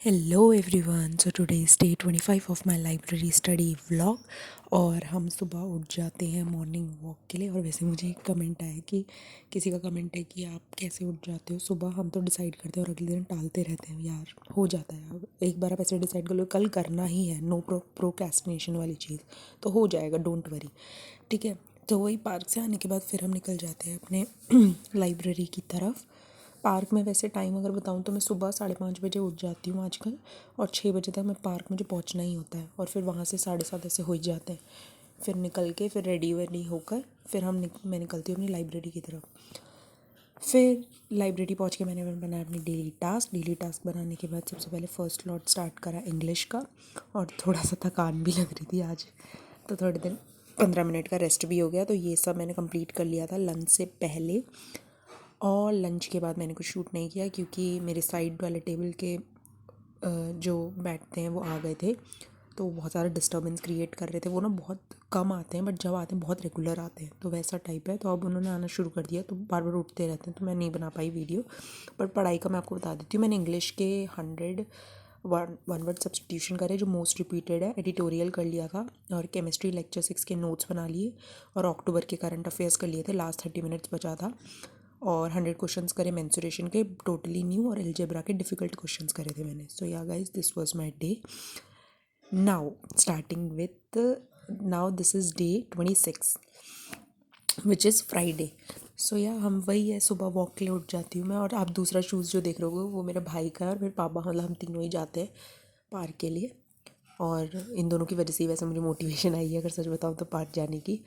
Hello everyone, so today is day 25 of my library study vlog. और हम सुबह उठ जाते हैं मॉर्निंग वॉक के लिए। और वैसे मुझे एक कमेंट आया कि किसी का कमेंट है कि आप कैसे उठ जाते हो सुबह। हम तो डिसाइड करते हैं और अगले दिन टालते रहते हैं। यार हो जाता है, अब एक बार आप ऐसे डिसाइड कर लो कल करना ही है, नो प्रोक्रेस्टिनेशन वाली चीज़, तो हो जाएगा, डोंट वरी। ठीक है, तो वही पार्क से आने के बाद फिर हम निकल जाते हैं अपने लाइब्रेरी की तरफ। पार्क में वैसे टाइम अगर बताऊँ तो मैं सुबह 5:30 बजे उठ जाती हूँ आजकल, और 6 बजे तक मैं पार्क मुझे पहुँचना ही होता है। और फिर वहाँ से 7:30 ऐसे हो ही जाते हैं। फिर निकल के फिर रेडी वेडी होकर फिर मैं निकलती हूँ अपनी लाइब्रेरी की तरफ। फिर लाइब्रेरी पहुँच के मैंने बनाया अपनी डेली टास्क बनाने के बाद सबसे पहले फर्स्ट स्लॉट स्टार्ट करा इंग्लिश का। और थोड़ा सा थकान भी लग रही थी आज, तो थोड़े दिन 15 मिनट का रेस्ट भी हो गया। तो ये सब मैंने कंप्लीट कर लिया था लंच से पहले। और लंच के बाद मैंने कुछ शूट नहीं किया क्योंकि मेरे साइड वाले टेबल के जो बैठते हैं वो आ गए थे, तो बहुत सारा डिस्टर्बेंस क्रिएट कर रहे थे। वो ना बहुत कम आते हैं, बट जब आते हैं बहुत रेगुलर आते हैं, तो वैसा टाइप है। तो अब उन्होंने आना शुरू कर दिया, तो बार बार उठते रहते हैं, तो मैं नहीं बना पाई वीडियो। पर पढ़ाई का मैं आपको बता देती हूँ, मैंने इंग्लिश के 100 वर्ड सब्सटीट्यूशन करे जो मोस्ट रिपीटेड है, एडिटोरियल कर लिया था, और केमिस्ट्री लेक्चर 6 के नोट्स बना लिए, और अक्टूबर के करंट अफेयर्स कर लिए थे, लास्ट 30 मिनट्स बचा था। और 100 क्वेश्चंस करे मेंसुरेशन के टोटली न्यू, और अलजेब्रा के डिफ़िकल्ट क्वेश्चंस करे थे मैंने। So yeah guys, this was my day. Now starting with, now this is day 26 which is Friday. So yeah हम वही है, सुबह वॉक के लिए उठ जाती हूँ मैं। और आप दूसरा शूज़ जो देख रहे हो वो मेरे भाई का है, और मेरे पापा, मतलब हम तीनों ही जाते हैं पार्क के लिए। और इन दोनों की वजह से ही वैसे मुझे मोटिवेशन आई है, अगर सच बताऊँ तो, पार्क जाने की।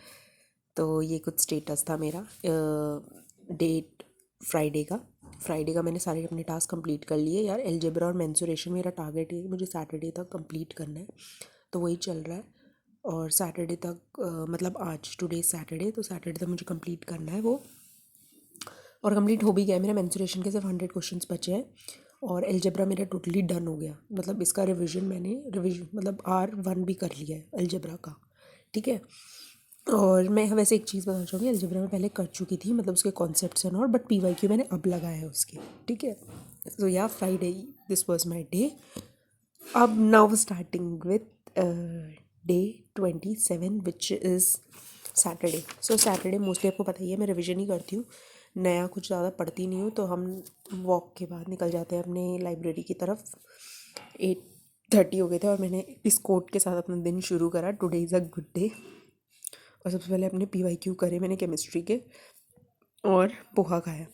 तो ये कुछ स्टेटस था मेरा डेट फ्राइडे का मैंने सारे अपने टास्क कंप्लीट कर लिए यार। अलजेब्रा और मेंसुरेशन मेरा टारगेट है कि मुझे सैटरडे तक कंप्लीट करना है, तो वही चल रहा है। और सैटरडे तक मतलब आज टुडे सैटरडे, तो सैटरडे तक मुझे कंप्लीट करना है वो। और कंप्लीट हो भी गया मेरा। मेंसुरेशन के सिर्फ 100 क्वेश्चंस बचे हैं, और अलजेब्रा मेरा टोटली डन हो गया। मतलब इसका रिविजन मतलब R1 भी कर लिया है अलजेब्रा का। ठीक है, और मैं वैसे एक चीज़ बताना चाहूँगी, अलजेब्रा में पहले कर चुकी थी, मतलब उसके कॉन्सेप्ट्स एंड और, बट PYQ मैंने अब लगाया है उसके। ठीक है, so yeah Friday, this was my day. अब now starting with day 27 which is Saturday. So Saturday mostly आपको पता ही है मैं रिविजन ही करती हूँ, नया कुछ ज़्यादा पढ़ती नहीं हूँ। तो हम वॉक के बाद निकल जाते हैं अपने लाइब्रेरी की तरफ। 8:30 हो गए थे, और मैंने इस कोट के साथ अपना दिन शुरू करा, today is a good day. और सबसे पहले अपने PYQ करे मैंने केमिस्ट्री के, और पोहा खाया।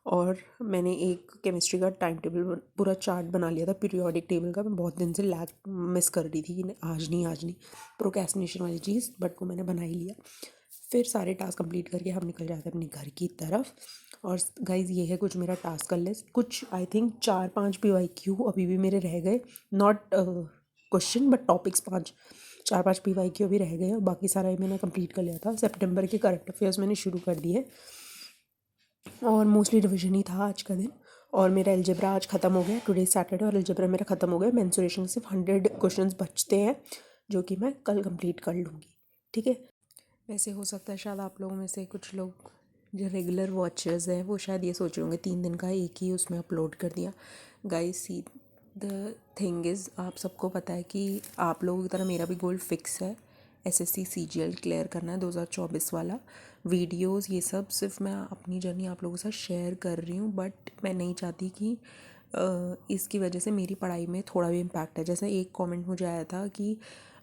और मैंने एक केमिस्ट्री का टाइम टेबल पूरा चार्ट बना लिया था, पीरियोडिक टेबल का। मैं बहुत दिन से लैग मिस कर रही थी कि आज नहीं प्रोक्रेस्टिनेशन वाली चीज़, बट वो मैंने बना ही लिया। फिर सारे टास्क कंप्लीट करके हम निकल जाते हैं अपने घर की तरफ। और गाइज ये है कुछ मेरा टास्क का लिस्ट। कुछ आई थिंक 4-5 PYQ अभी भी मेरे रह गए, not question but topics. 4-5 PYQ अभी रह गए, और बाकी सारा ही मैंने कंप्लीट कर लिया था। सितंबर के करंट अफेयर्स मैंने शुरू कर दिए, और मोस्टली रिविजन ही था आज का दिन। और मेरा अलजेब्रा आज ख़त्म हो गया, टुडे सैटरडे, और अलजेब्रा मेरा ख़त्म हो गया। मेंसुरेशन सिर्फ 100 क्वेश्चंस बचते हैं, जो कि मैं कल कंप्लीट कर लूँगी। ठीक है, वैसे हो सकता है शायद आप लोगों में से कुछ लोग जो रेगुलर वॉचर्स हैं वो शायद ये सोच रहे होंगे 3 दिन का एक ही उसमें अपलोड कर दिया। Guys see, the thing is, आप सबको पता है कि आप लोगों की तरह मेरा भी गोल फिक्स है, SSC CGL क्लियर करना है 2024 वाला। वीडियोस ये सब सिर्फ मैं अपनी जर्नी आप लोगों के साथ शेयर कर रही हूँ, बट मैं नहीं चाहती कि इसकी वजह से मेरी पढ़ाई में थोड़ा भी इम्पैक्ट है। जैसे एक कमेंट मुझे आया था कि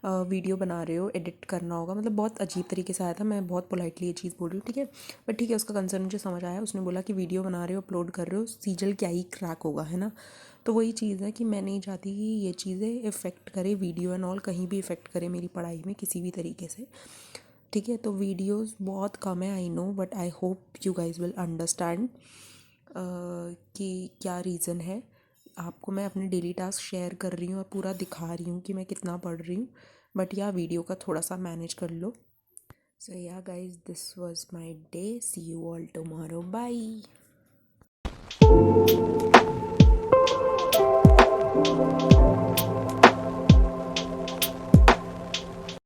वीडियो बना रहे हो, एडिट करना होगा, मतलब बहुत अजीब तरीके से आया था। मैं बहुत पोलाइटली ये चीज़ बोल रही हूँ, ठीक है, बट ठीक है, उसका कंसर्न मुझे समझ आया। उसने बोला कि वीडियो बना रहे हो, अपलोड कर रहे हो, सीजल क्या ही क्रैक होगा, है ना। तो वही चीज़ है कि मैं नहीं चाहती कि ये चीज़ें इफ़ेक्ट करे, वीडियो एंड ऑल कहीं भी इफ़ेक्ट करे मेरी पढ़ाई में किसी भी तरीके से। ठीक है, तो वीडियोस बहुत कम है, I know, but I hope you guys will understand कि क्या रीज़न है। आपको मैं अपने डेली टास्क शेयर कर रही हूँ और पूरा दिखा रही हूँ कि मैं कितना पढ़ रही हूँ, बट या वीडियो का थोड़ा सा मैनेज कर लो। So yeah guys, this was my day, see you all tomorrow, bye.